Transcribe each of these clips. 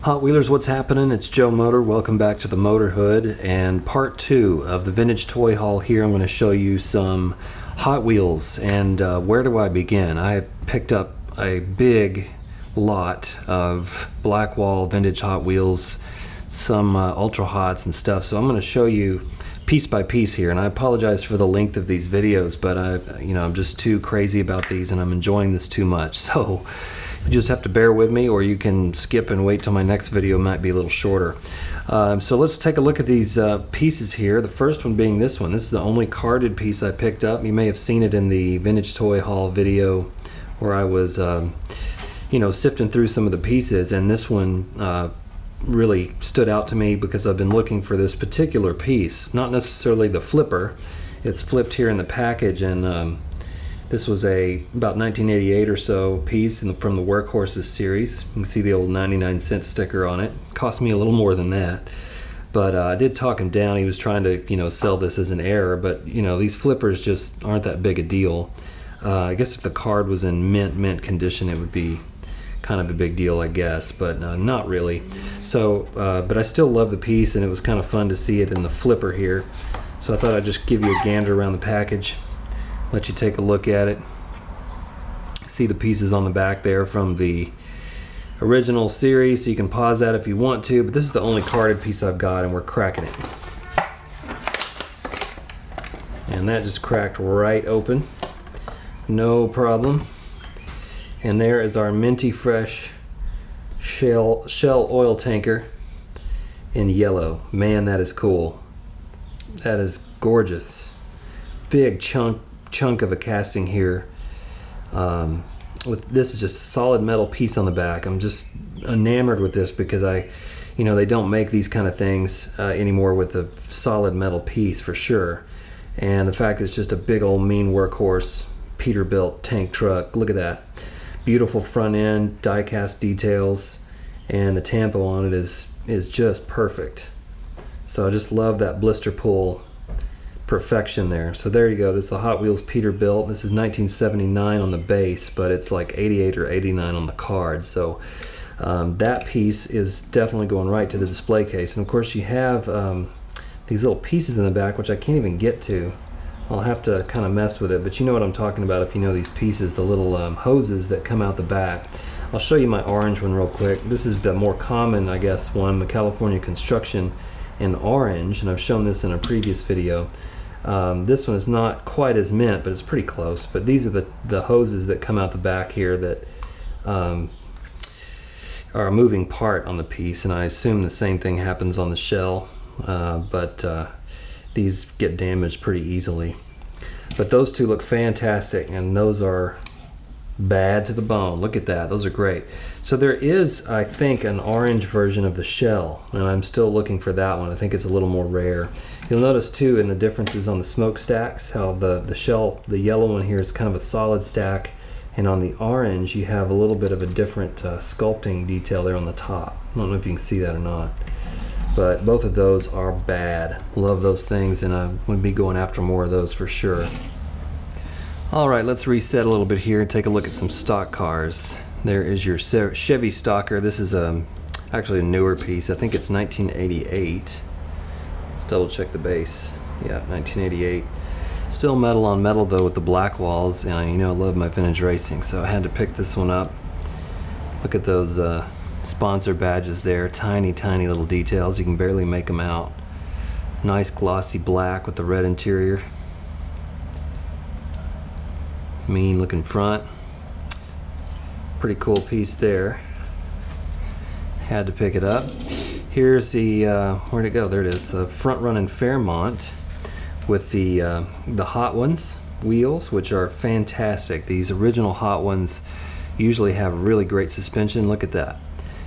Hot Wheelers, what's happening? It's Joe Motor. Welcome back to the Motor Hood and part 2 of the vintage toy haul. Here I'm going to show you some Hot Wheels, and where do I begin? I picked up a big lot of Blackwall vintage Hot Wheels, some Ultra Hots and stuff, so I'm going to show you piece by piece here, and I apologize for the length of these videos, but I'm just too crazy about these and I'm enjoying this too much, so you just have to bear with me, or you can skip and wait till my next video. Might be a little shorter. So let's take a look at these pieces here. The first one being this one. This is the only carded piece I picked up. You may have seen it in the vintage toy haul video where I was sifting through some of the pieces, and this one really stood out to me because I've been looking for this particular piece. Not necessarily the flipper. It's flipped here in the package, and this was about 1988 or so piece from the Workhorses series. You can see the old 99-cent sticker on it. Cost me a little more than that, but I did talk him down. He was trying to sell this as an error, but these flippers just aren't that big a deal. I guess if the card was in mint condition, it would be kind of a big deal, I guess, but not really. So, but I still love the piece, and it was kind of fun to see it in the flipper here. So I thought I'd just give you a gander around the package, let you take a look at it. See the pieces on the back there from the original series, so you can pause that if you want to, but this is the only carded piece I've got, and we're cracking it. And that just cracked right open. No problem. And there is our minty fresh shell oil tanker in yellow. Man, that is cool. That is gorgeous. Big chunk of a casting here. This is just a solid metal piece on the back. I'm just enamored with this because they don't make these kind of things anymore with a solid metal piece for sure. And the fact that it's just a big old mean workhorse Peterbilt tank truck. Look at that. Beautiful front end, die cast details, and the tampo on it is just perfect. So I just love that blister pull perfection there. So there you go. This is a Hot Wheels Peterbilt. This is 1979 on the base, but it's like 88 or 89 on the card. So that piece is definitely going right to the display case. And of course you have these little pieces in the back, which I can't even get to. I'll have to kind of mess with it, but you know what I'm talking about if you know these pieces, the little hoses that come out the back. I'll show you my orange one real quick. This is the more common, I guess, one, the California Construction in orange, and I've shown this in a previous video. This one is not quite as mint, but it's pretty close. But these are the hoses that come out the back here that are a moving part on the piece, and I assume the same thing happens on the shell, but these get damaged pretty easily. But those two look fantastic, and those are bad to the bone. Look at that. Those are great. So there is, I think, an orange version of the shell, and I'm still looking for that one. I think it's a little more rare. You'll notice too in the differences on the smokestacks how the shell, the yellow one here is kind of a solid stack, and on the orange you have a little bit of a different sculpting detail there on the top. I don't know if you can see that or not, but both of those are bad. Love those things, and I would be going after more of those for sure. Alright, let's reset a little bit here and take a look at some stock cars. There is your Chevy Stalker. This is actually a newer piece. I think it's 1988. Let's double check the base. Yeah, 1988. Still metal on metal though with the black walls, and I love my vintage racing, so I had to pick this one up. Look at those sponsor badges there. Tiny little details. You can barely make them out. Nice glossy black with the red interior. Mean looking front. Pretty cool piece there. Had to pick it up. Here's the where'd it go? There it is. The front running Fairmont with the Hot Ones wheels, which are fantastic. These original Hot Ones usually have really great suspension. Look at that.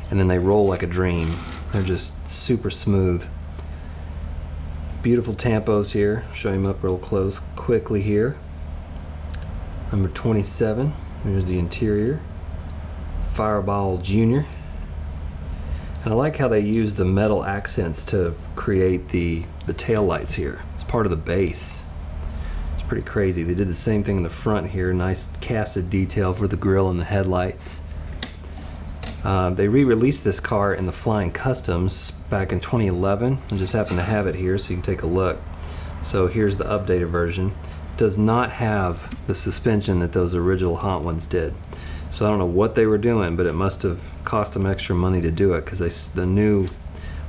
And then they roll like a dream. They're just super smooth. Beautiful tampos here. Show them up real close quickly here. Number 27. There's the interior. Fireball Jr. And I like how they use the metal accents to create the tail lights here. It's part of the base. It's pretty crazy. They did the same thing in the front here. Nice casted detail for the grille and the headlights. They re-released this car in the Flying Customs back in 2011. I just happen to have it here so you can take a look. So here's the updated version. It does not have the suspension that those original Hot ones did. So I don't know what they were doing, but it must have cost them extra money to do it, because the new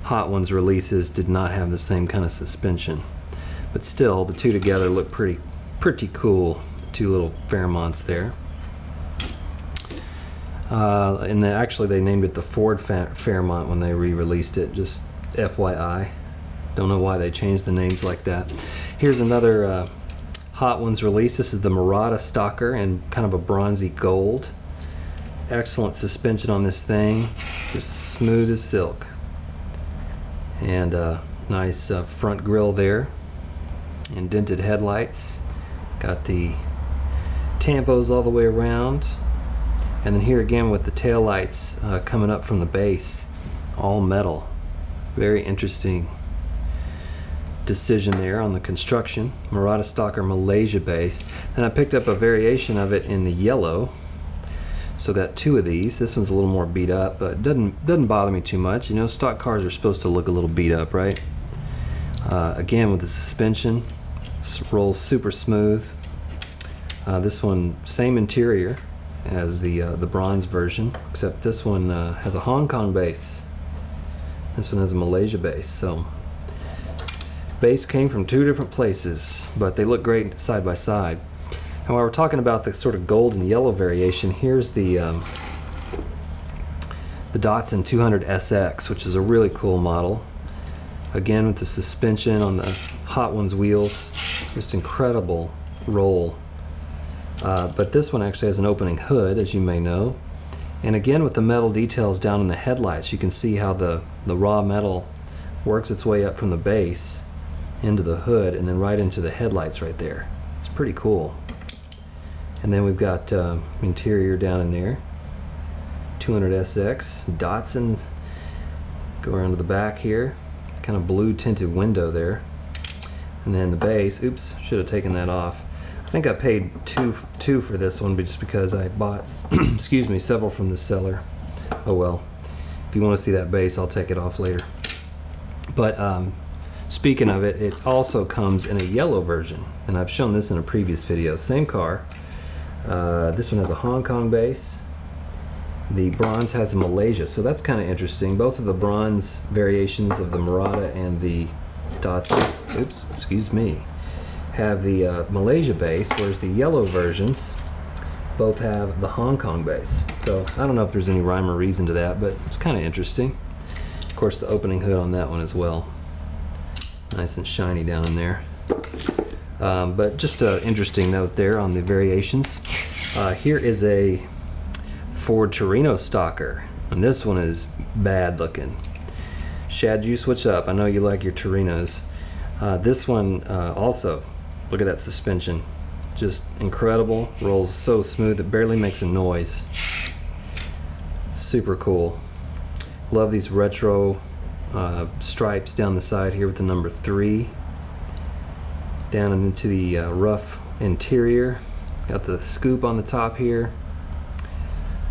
Hot Ones releases did not have the same kind of suspension. But still, the two together look pretty cool. Two little Fairmonts there. And actually they named it the Ford Fairmont when they re-released it, just FYI. Don't know why they changed the names like that. Here's another Hot Ones release. This is the Marada Stalker in kind of a bronzy gold. Excellent suspension on this thing, just smooth as silk. And nice front grille there. Indented headlights. Got the tampos all the way around. And then here again with the tail lights coming up from the base, all metal. Very interesting decision there on the construction. Marada Stalker Malaysia base. And I picked up a variation of it in the yellow. So got two of these. This one's a little more beat up, but doesn't bother me too much. You know, stock cars are supposed to look a little beat up, right? Again with the suspension, rolls super smooth. This one, same interior as the bronze version, except this one has a Hong Kong base. This one has a Malaysia base. So base came from two different places, but they look great side by side. And while we're talking about the sort of gold and yellow variation, here's the Datsun 200 SX, which is a really cool model. Again with the suspension on the Hot Ones wheels, just incredible roll. But this one actually has an opening hood, as you may know. And again with the metal details down in the headlights, you can see how the raw metal works its way up from the base into the hood and then right into the headlights right there. It's pretty cool. And then we've got interior down in there. 200 SX, Datsun. Go around to the back here. Kind of blue tinted window there. And then the base, oops, should have taken that off. I think I paid two for this one, but just because I bought, excuse me, several from the seller. Oh well. If you want to see that base, I'll take it off later. But speaking of it, it also comes in a yellow version. And I've shown this in a previous video. Same car. This one has a Hong Kong base. The bronze has a Malaysia, so that's kind of interesting. Both of the bronze variations of the Marada and the Datsun, oops, excuse me, have the Malaysia base, whereas the yellow versions both have the Hong Kong base. So I don't know if there's any rhyme or reason to that, but it's kind of interesting. Of course, the opening hood on that one as well. Nice and shiny down in there. But just an interesting note there on the variations. Here is a Ford Torino Stalker, and this one is bad looking. Shad, you switch up. I know you like your Torinos. This one also, look at that suspension. Just incredible. Rolls so smooth it barely makes a noise. Super cool. Love these retro stripes down the side here with the number 3. Down into the rough interior. Got the scoop on the top here.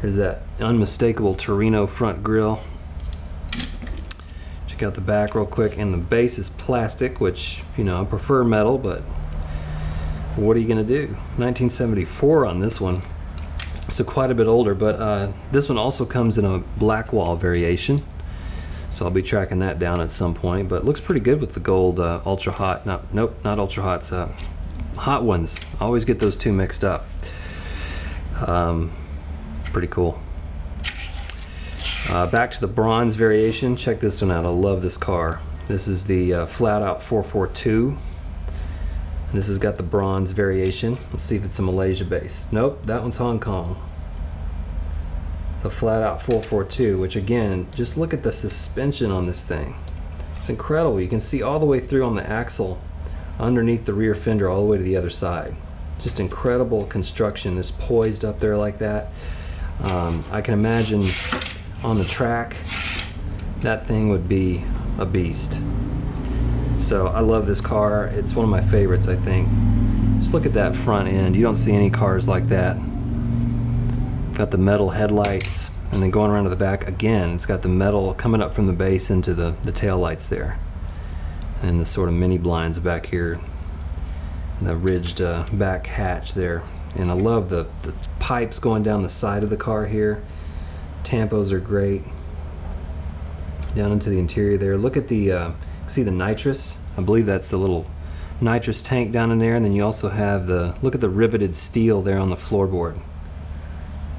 There's that unmistakable Torino front grille. Check out the back real quick, and the base is plastic, which, you know, I prefer metal, but what are you gonna do? 1974 on this one, so quite a bit older, but this one also comes in a black wall variation, so I'll be tracking that down at some point, but looks pretty good with the gold ultra hot, nope, not ultra hots, Hot Ones. I always get those two mixed up. Pretty cool. Back to the bronze variation. Check this one out. I love this car. This is the Flatout 442. This has got the bronze variation. Let's see if it's a Malaysia base. Nope, that one's Hong Kong. The Flatout 442, which again, just look at the suspension on this thing. It's incredible. You can see all the way through on the axle, underneath the rear fender, all the way to the other side. Just incredible construction. It's poised up there like that. I can imagine on the track that thing would be a beast. So I love this car. It's one of my favorites, I think. Just look at that front end. You don't see any cars like that. Got the metal headlights, and then going around to the back again, it's got the metal coming up from the base into the tail lights there, and the sort of mini blinds back here, the ridged back hatch there. And I love the pipes going down the side of the car here. Tampos are great. Down into the interior there. Look at the see the nitrous? I believe that's the little nitrous tank down in there, and then you also have look at the riveted steel there on the floorboard.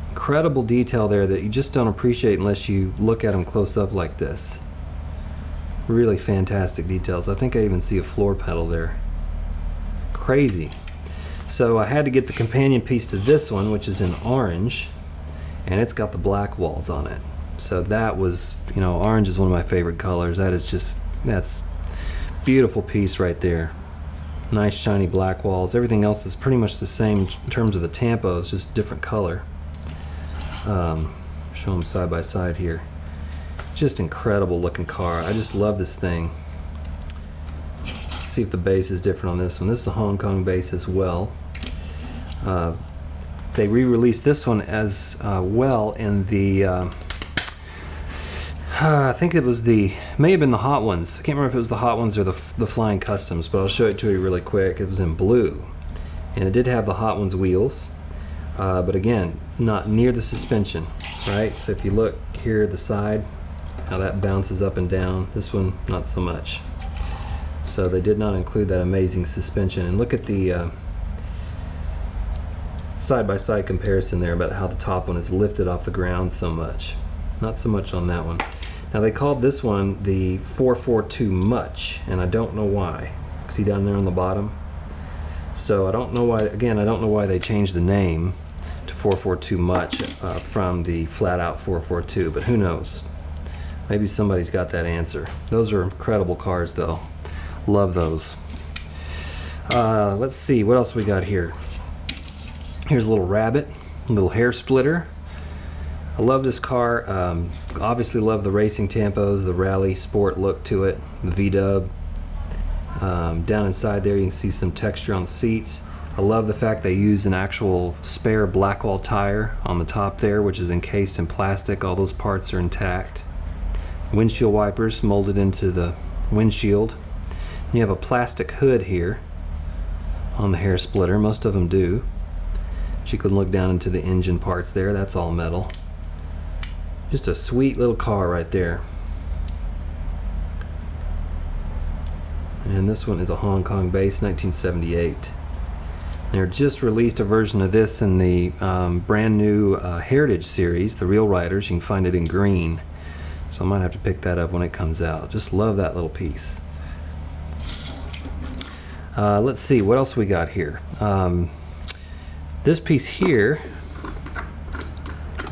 Incredible detail there that you just don't appreciate unless you look at them close up like this. Really fantastic details. I think I even see a floor pedal there. Crazy. So I had to get the companion piece to this one, which is in orange, and it's got the black walls on it. So that was, orange is one of my favorite colors. That's beautiful piece right there. Nice shiny black walls. Everything else is pretty much the same in terms of the tampos, just different color. Show them side by side here. Just incredible looking car. I just love this thing. Let's see if the base is different on this one. This is a Hong Kong base as well. They re-released this one as well in the I think it was may have been the Hot Ones. I can't remember if it was the Hot Ones or the Flying Customs, but I'll show it to you really quick. It was in blue, and it did have the Hot Ones wheels, but again, not near the suspension, right? So if you look here, the side, how that bounces up and down. This one, not so much. So they did not include that amazing suspension. And look at the side-by-side comparison there about how the top one is lifted off the ground so much. Not so much on that one. Now they called this one the 442 Much, and I don't know why. See down there on the bottom? So I don't know why, again, I don't know why they changed the name to 442 Much from the Flatout 442, but who knows? Maybe somebody's got that answer. Those are incredible cars though. Love those. Let's see, what else we got here? Here's a little rabbit, a little Hare Splitter. I love this car. Obviously love the racing tampos, the rally sport look to it, the V-dub. Down inside there you can see some texture on the seats. I love the fact they use an actual spare Blackwall tire on the top there, which is encased in plastic. All those parts are intact. Windshield wipers molded into the windshield. You have a plastic hood here on the Hare Splitter. Most of them do. But you can look down into the engine parts there. That's all metal. Just a sweet little car right there. And this one is a Hong Kong base, 1978. They just released a version of this in the brand new Heritage series, the Real Riders. You can find it in green. So I might have to pick that up when it comes out. Just love that little piece. Let's see, what else we got here? This piece here,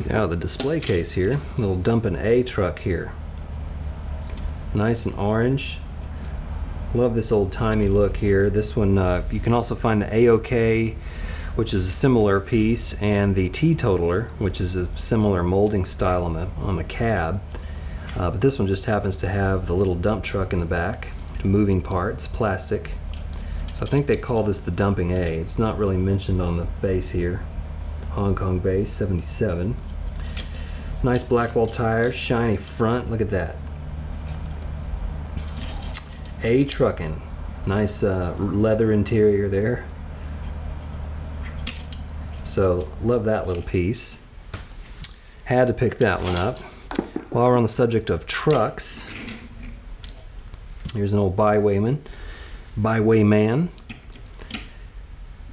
out of the display case here, little Dumpin' A truck here. Nice and orange. Love this old-timey look here. This one, you can also find the AOK, which is a similar piece, and the Teetotaler, which is a similar molding style on the cab. But this one just happens to have the little dump truck in the back, moving parts, plastic. So I think they call this the Dumping A. It's not really mentioned on the base here. Hong Kong base, 77. Nice Blackwall tires, shiny front. Look at that. A truckin'. Nice leather interior there. So love that little piece. Had to pick that one up. While we're on the subject of trucks, here's an old Byway man.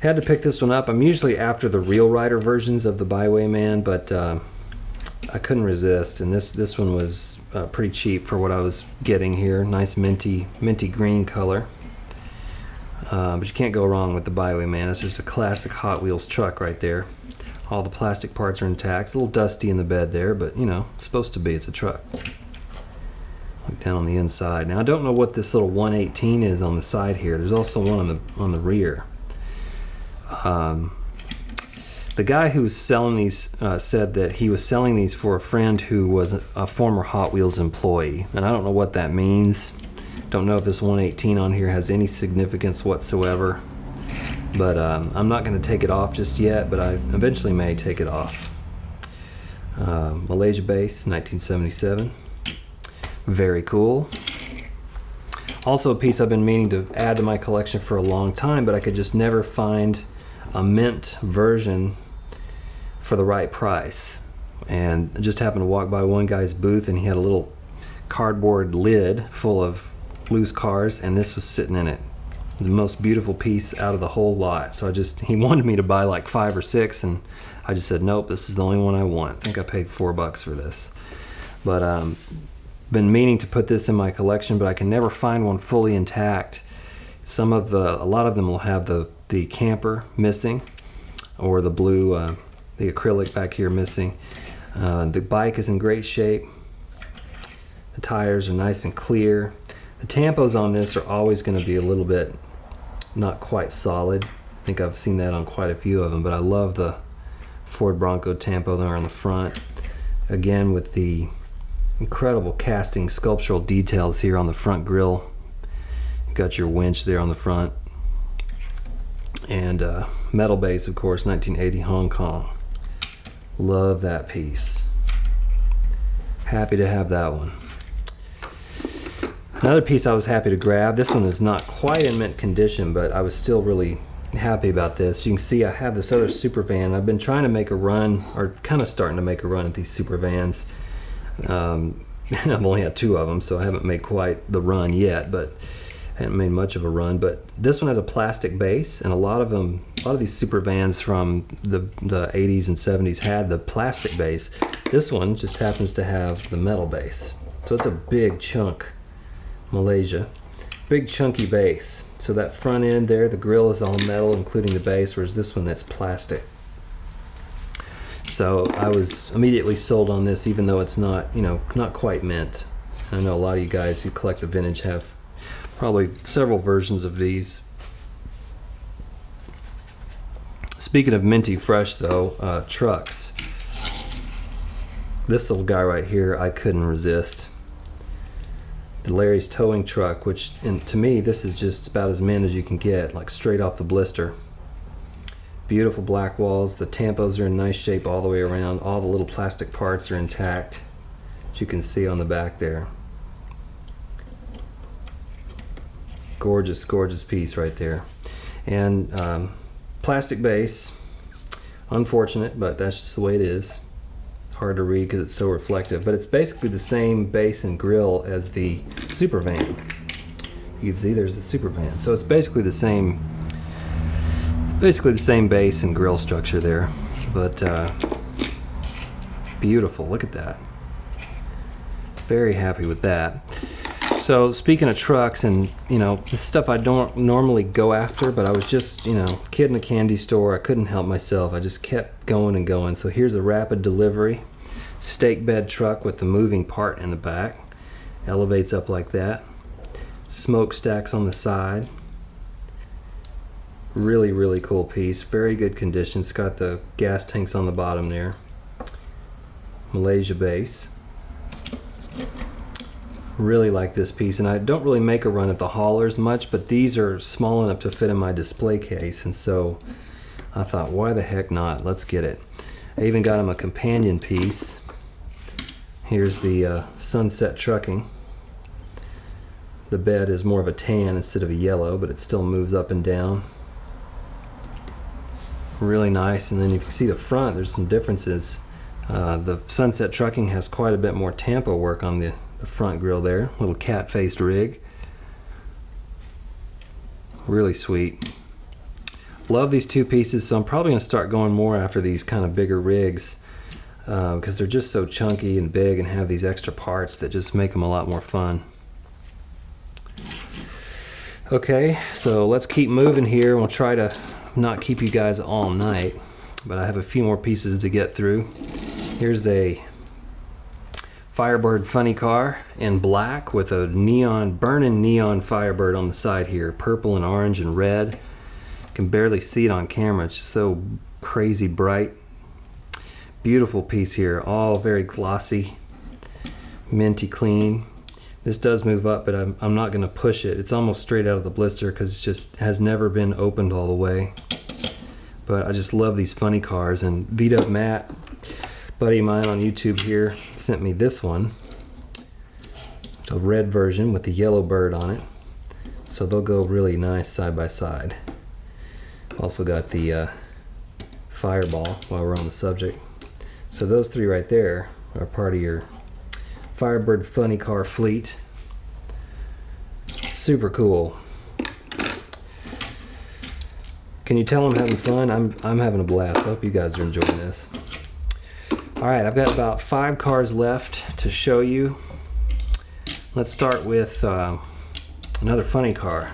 Had to pick this one up. I'm usually after the Real Rider versions of the Byway man, but I couldn't resist, and this one was pretty cheap for what I was getting here. Nice minty green color. But you can't go wrong with the Byway man. It's just a classic Hot Wheels truck right there. All the plastic parts are intact. It's a little dusty in the bed there, but it's supposed to be. It's a truck. Look down on the inside. Now I don't know what this little 118 is on the side here. There's also one on the rear. The guy who was selling these said that he was selling these for a friend who was a former Hot Wheels employee, and I don't know what that means. Don't know if this 118 on here has any significance whatsoever. But I'm not going to take it off just yet, but I eventually may take it off. Malaysia base, 1977. Very cool. Also a piece I've been meaning to add to my collection for a long time, but I could just never find a mint version for the right price. And I just happened to walk by one guy's booth and he had a little cardboard lid full of loose cars, and this was sitting in it. The most beautiful piece out of the whole lot. So he wanted me to buy like 5 or 6, and I just said, nope, this is the only one I want. I think I paid $4 for this. But been meaning to put this in my collection, but I can never find one fully intact. A lot of them will have the camper missing, or the blue, the acrylic back here missing. The bike is in great shape. The tires are nice and clear. The tampos on this are always going to be a little bit not quite solid. I think I've seen that on quite a few of them, but I love the Ford Bronco tampo there on the front. Again, with the incredible casting sculptural details here on the front grille. You've got your winch there on the front. And metal base, of course, 1980 Hong Kong. Love that piece. Happy to have that one. Another piece I was happy to grab. This one is not quite in mint condition, but I was still really happy about this. You can see I have this other super van. I've been trying to make a run, or kind of starting to make a run at these super vans. I've only had 2 of them, so I haven't made quite the run yet, but I haven't made much of a run. But this one has a plastic base, and a lot of these super vans from the 80s and 70s had the plastic base. This one just happens to have the metal base. So it's a big chunk. Malaysia. Big chunky base. So that front end there, the grill is all metal, including the base, whereas this one, that's plastic. So I was immediately sold on this, even though it's not quite mint. I know a lot of you guys who collect the vintage have probably several versions of these. Speaking of minty fresh though, trucks. This little guy right here, I couldn't resist. The Larry's towing truck, which to me, this is just about as mint as you can get, like straight off the blister. Beautiful black walls. The tampos are in nice shape all the way around. All the little plastic parts are intact, as you can see on the back there. Gorgeous, gorgeous piece right there. And plastic base. Unfortunate, but that's just the way it is. Hard to read because it's so reflective, but it's basically the same base and grill as the super van. You can see there's the super van, so it's basically the same base and grill structure there. But beautiful, look at that. Very happy with that. So speaking of trucks, and this stuff I don't normally go after, but I was just kid in a candy store. I couldn't help myself. I just kept going and going. So here's a rapid delivery stake bed truck with the moving part in the back. Elevates up like that. Smokestacks on the side. Really, really cool piece. Very good condition. It's got the gas tanks on the bottom there. Malaysia base. Really like this piece, and I don't really make a run at the haulers much, but these are small enough to fit in my display case, and so I thought, why the heck not? Let's get it. I even got him a companion piece. Here's the Sunset Trucking. The bed is more of a tan instead of a yellow, but it still moves up and down. Really nice. And then you can see the front, there's some differences. The Sunset Trucking has quite a bit more tampo work on the front grille there. Little cat-faced rig. Really sweet. Love these 2 pieces, so I'm probably going to start going more after these kind of bigger rigs because they're just so chunky and big and have these extra parts that just make them a lot more fun. Okay, so let's keep moving here. We'll try to not keep you guys all night, but I have a few more pieces to get through. Here's a Firebird funny car in black with a burning neon Firebird on the side here, purple and orange and red. Can barely see it on camera, it's just so crazy bright. Beautiful piece here, all very glossy, minty clean. This does move up, but I'm not going to push it. It's almost straight out of the blister because it just has never been opened all the way. But I just love these funny cars, and beat up matte buddy of mine on YouTube here sent me this one, a red version with the yellow bird on it, so they'll go really nice side by side. Also got the Fireball while we're on the subject. So those three right there are part of your Firebird funny car fleet. Super cool. Can you tell I'm having fun? I'm having a blast. I hope you guys are enjoying this. Alright, I've got about 5 cars left to show you. Let's start with another funny car.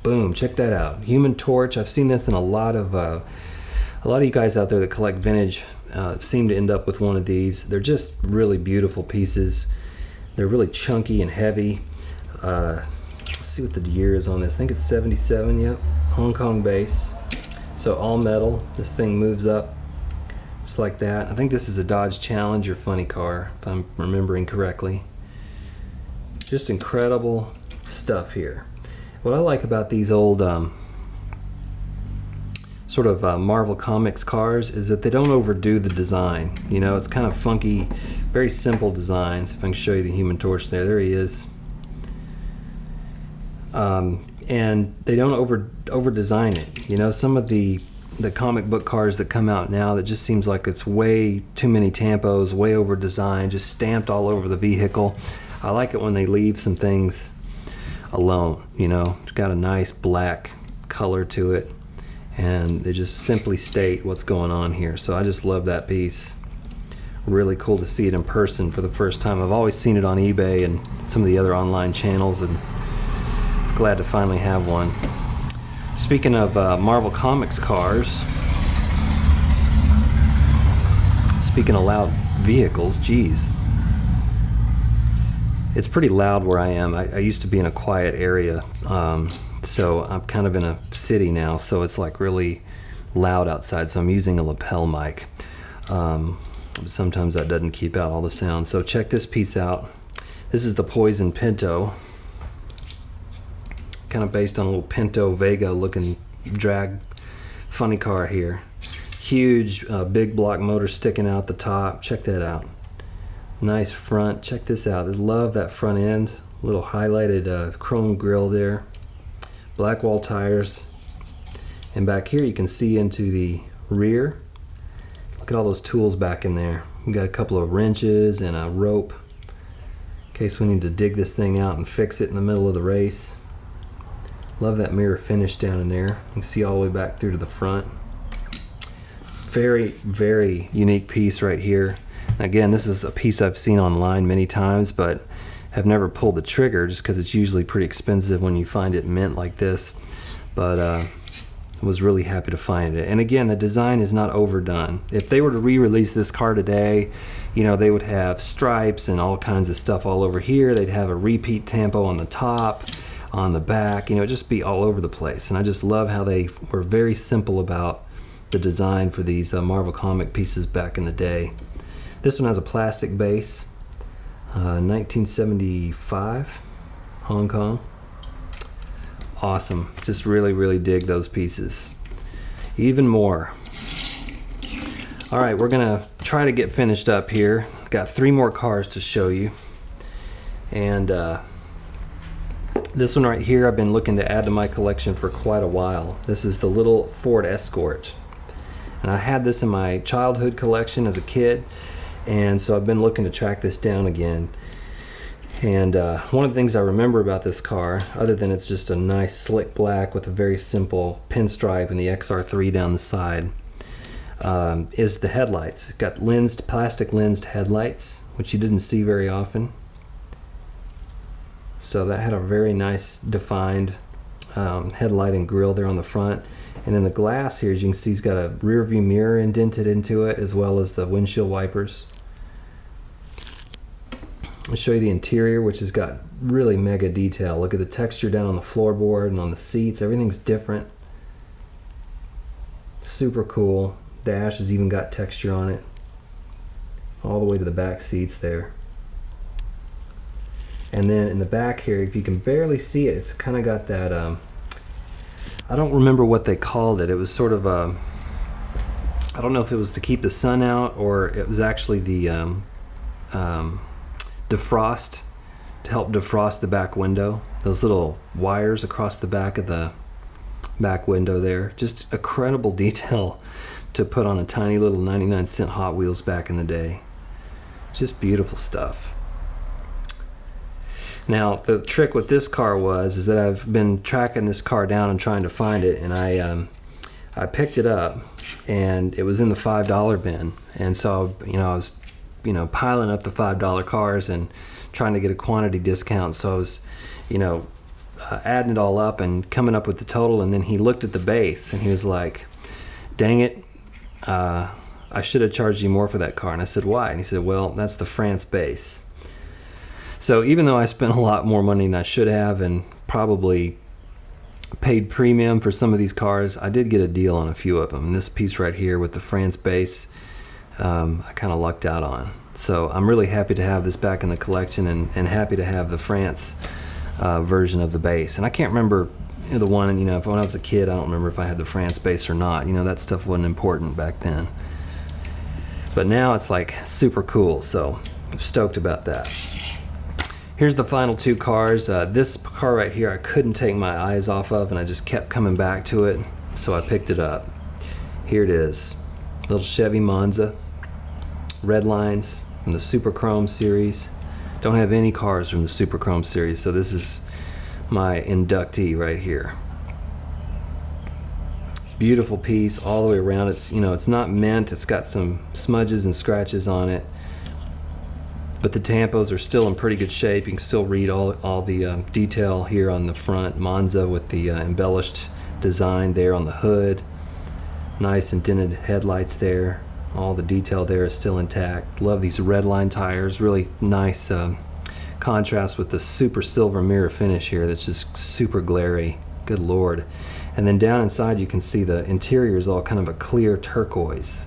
Boom, check that out. Human Torch. I've seen this in a lot of you guys out there that collect vintage seem to end up with one of these. They're just really beautiful pieces. They're really chunky and heavy. Let's see what the year is on this. I think it's 77, yep. Hong Kong base. So all metal. This thing moves up just like that. I think this is a Dodge Challenger funny car, if I'm remembering correctly. Just incredible stuff here. What I like about these old sort of Marvel Comics cars is that they don't overdo the design. You know, it's kind of funky, very simple designs. If I can show you the Human Torch there he is. And they don't over design it. You know, some of the comic book cars that come out now, that just seems like it's way too many tampos, way over designed, just stamped all over the vehicle. I like it when they leave some things alone. You know, it's got a nice black color to it, and they just simply state what's going on here. So I just love that piece. Really cool to see it in person for the first time. I've always seen it on eBay and some of the other online channels, and it's glad to finally have one. Speaking of Marvel Comics cars, speaking of loud vehicles, geez. It's pretty loud where I am. I used to be in a quiet area, so I'm kind of in a city now, so it's like really loud outside, so I'm using a lapel mic. Sometimes that doesn't keep out all the sound. So check this piece out. This is the Poison Pinto, kind of based on a little Pinto Vega looking drag funny car here. Huge big block motor sticking out the top. Check that out. Nice front. Check this out. I love that front end. Little highlighted chrome grille there. Black wall tires. And back here you can see into the rear. Look at all those tools back in there. We got a couple of wrenches and a rope in case we need to dig this thing out and fix it in the middle of the race. Love that mirror finish down in there. You can see all the way back through to the front. Very, very unique piece right here. Again, this is a piece I've seen online many times, but have never pulled the trigger just because it's usually pretty expensive when you find it mint like this. But was really happy to find it. And again, the design is not overdone. If they were to re-release this car today, you know, they would have stripes and all kinds of stuff all over here. They'd have a repeat tampo on the top, on the back, you know, just be all over the place. And I just love how they were very simple about the design for these Marvel comic pieces back in the day. This one has a plastic base, 1975, Hong Kong. Awesome. Just really, really dig those pieces. Even more. All right, we're gonna try to get finished up here. Got 3 more cars to show you. And this one right here I've been looking to add to my collection for quite a while. This is the little Ford Escort. And I had this in my childhood collection as a kid, and so I've been looking to track this down again. And one of the things I remember about this car, other than it's just a nice slick black with a very simple pinstripe and the XR3 down the side, is the headlights. It's got lensed, plastic lensed headlights, which you didn't see very often. So that had a very nice defined headlight and grille there on the front. And then the glass here, as you can see, has got a rear view mirror indented into it, as well as the windshield wipers. I'll show you the interior, which has got really mega detail. Look at the texture down on the floorboard and on the seats. Everything's different. Super cool. Dash has even got texture on it. All the way to the back seats there. And then in the back here, if you can barely see it, it's kind of got that, I don't remember what they called it. It was sort of a I don't know if it was to keep the sun out or it was actually the defrost, to help defrost the back window. Those little wires across the back of the back window there. Just incredible detail to put on a tiny little 99-cent Hot Wheels back in the day. Just beautiful stuff. Now, the trick with this car is that I've been tracking this car down and trying to find it, and I picked it up, and it was in the $5 bin. And so, I was, piling up the $5 cars and trying to get a quantity discount. So I was, adding it all up and coming up with the total. And then he looked at the base, and he was like, "Dang it, I should have charged you more for that car." And I said, "Why?" And he said, "Well, that's the France base." So even though I spent a lot more money than I should have and probably paid premium for some of these cars, I did get a deal on a few of them. And this piece right here with the France base, I kind of lucked out on. So I'm really happy to have this back in the collection, and happy to have the France version of the base. And I can't remember the one, when I was a kid, I don't remember if I had the France base or not. That stuff wasn't important back then. But now it's like super cool, so I'm stoked about that. Here's the final two cars. This car right here I couldn't take my eyes off of, and I just kept coming back to it, so I picked it up. Here it is. Little Chevy Monza. Red lines from the Super Chrome series. Don't have any cars from the Super Chrome series, so this is my inductee right here. Beautiful piece all the way around. It's it's not mint. It's got some smudges and scratches on it, but the tampos are still in pretty good shape. You can still read all the detail here on the front. Monza with the embellished design there on the hood. Nice indented headlights there. All the detail there is still intact. Love these red line tires. Really nice contrast with the super silver mirror finish here that's just super glary. Good Lord. And then down inside you can see the interior is all kind of a clear turquoise,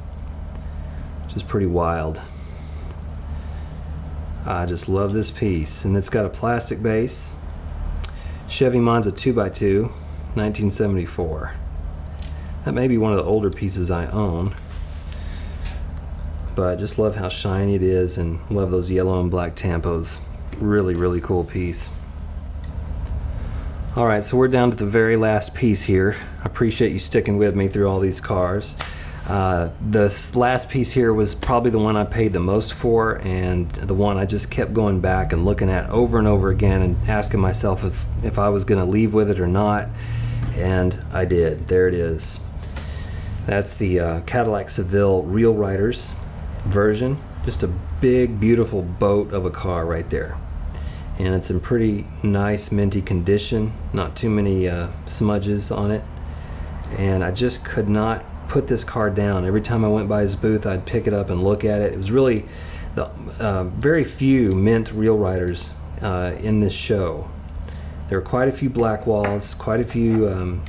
which is pretty wild. I just love this piece. And it's got a plastic base. Chevy Monza 2x2, 1974. That may be one of the older pieces I own. But I just love how shiny it is, and love those yellow and black tampos. Really, really cool piece. Alright, so we're down to the very last piece here. I appreciate you sticking with me through all these cars. This last piece here was probably the one I paid the most for, and the one I just kept going back and looking at over and over again and asking myself if I was going to leave with it or not. And I did. There it is. That's the Cadillac Seville Real Riders version. Just a big, beautiful boat of a car right there. And it's in pretty nice minty condition. Not too many smudges on it. And I just could not put this car down. Every time I went by his booth, I'd pick it up and look at it. It was really the very few mint Real Riders in this show. There were quite a few black walls, quite a few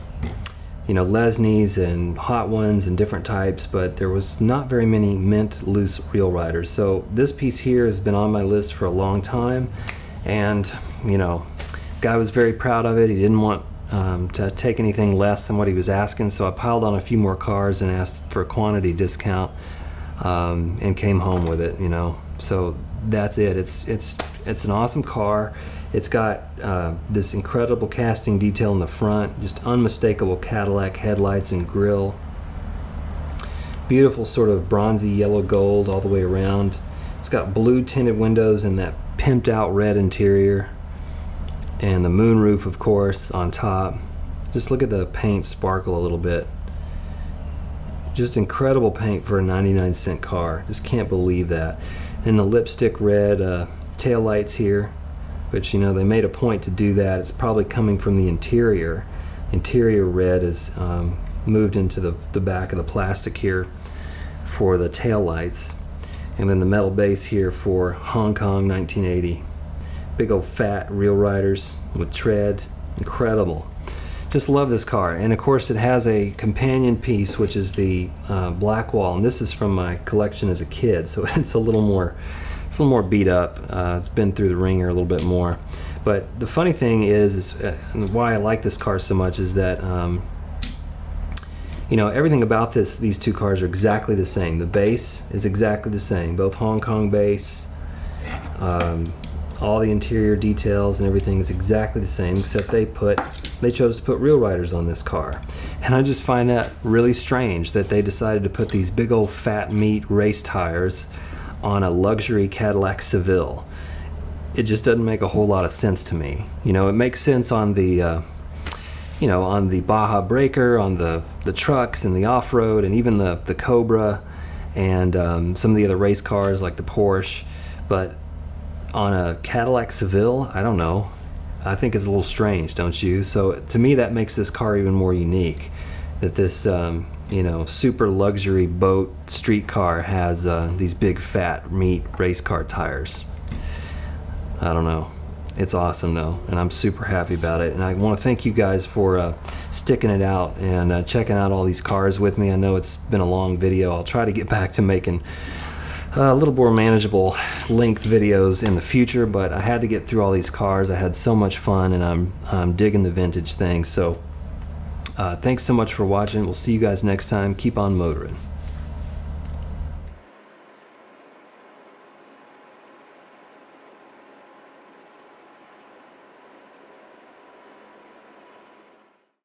Lesnies and hot ones and different types, but there was not very many mint loose Real Riders. So this piece here has been on my list for a long time, and guy was very proud of it. He didn't want to take anything less than what he was asking, so I piled on a few more cars and asked for a quantity discount, and came home with it. So that's it. It's an awesome car. It's got this incredible casting detail in the front, just unmistakable Cadillac headlights and grille. Beautiful sort of bronzy yellow gold all the way around. It's got blue tinted windows and that pimped out red interior. And the moonroof, of course, on top. Just look at the paint sparkle a little bit. Just incredible paint for a 99-cent car. Just can't believe that. And the lipstick red tail lights here, which they made a point to do that. It's probably coming from the interior. Interior red is moved into the back of the plastic here for the tail lights, and then the metal base here for Hong Kong 1980. Big old fat Real Riders with tread. Incredible. Just love this car. And of course it has a companion piece, which is the black wall, and this is from my collection as a kid, so it's a little more beat up. It's been through the ringer a little bit more. But the funny thing is why I like this car so much is that everything about these two cars are exactly the same. The base is exactly the same, both Hong Kong base. All the interior details and everything is exactly the same, except they chose to put real riders on this car. And I just find that really strange that they decided to put these big old fat meat race tires on a luxury Cadillac Seville. It just doesn't make a whole lot of sense to me. It makes sense on the on the Baja Breaker, on the trucks and the off-road, and even the Cobra, and some of the other race cars like the Porsche. But on a Cadillac Seville, I don't know. I think it's a little strange, don't you? So to me, that makes this car even more unique. That this super luxury boat street car has these big fat meat race car tires. I don't know. It's awesome though, and I'm super happy about it. And I want to thank you guys for sticking it out and checking out all these cars with me. I know it's been a long video. I'll try to get back to making a little more manageable length videos in the future, but I had to get through all these cars. I had so much fun, and I'm digging the vintage thing. So thanks so much for watching. We'll see you guys next time. Keep on motoring.